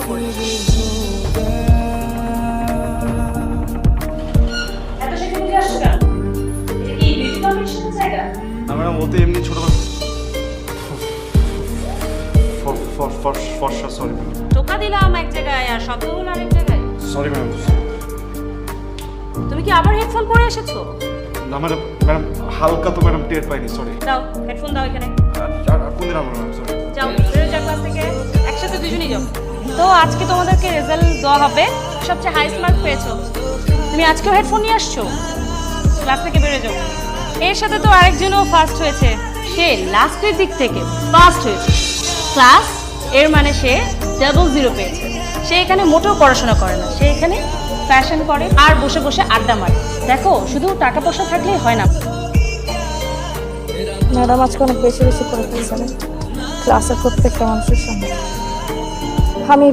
করি। এত সেখানে দিয়ে আসছো কেন? এটা কি বিউটি কম্পিটিশনের জায়গা? না ম্যাডাম, ও তো এমনি ছোট ফর্সা, সরি ম্যাডাম। টোকা দিলাম এক জায়গায় আর শব্দ হলো আরেক জায়গায়। Sorry madam. তুমি কি আবার হেডফোন পরে এসেছো? না ম্যাডাম, ম্যাডাম হালকা তো ম্যাডাম টের পাইনি, সরি। দাও হেডফোন দাও এখানে। আর কোন দিন ম্যাডাম, সরি। যাও বেরো যাও ক্লাস থেকে, একসাথে দুজনেই যাও। তো আজকে তোমাদেরকে রেজাল্ট দেওয়া হবে, সবচেয়ে হাইস্ট মার্ক পেয়েছো। তুমি আজকেও হেডফোন নিয়ে আসছো? ক্লাস থেকে বেরো যাও। এর সাথে তো আরেকজনও ফার্স্ট হয়েছে, সে লাস্টের দিক থেকে ফার্স্ট হয়েছে ক্লাস, এর মানে সে ডাবল 0 পেয়েছে। সে এখানে মোটেও পড়াশোনা করে না, সে এখানে ফ্যাশন করে আর বসে বসে আড্ডা মারে। দেখো, শুধু টাকা পয়সা থাকলেই হয় না। ম্যাডাম আজকে অনেক বেশি বেশি করে ফেলছেন ক্লাসের প্রত্যেকটা মানুষের সামনে। আমি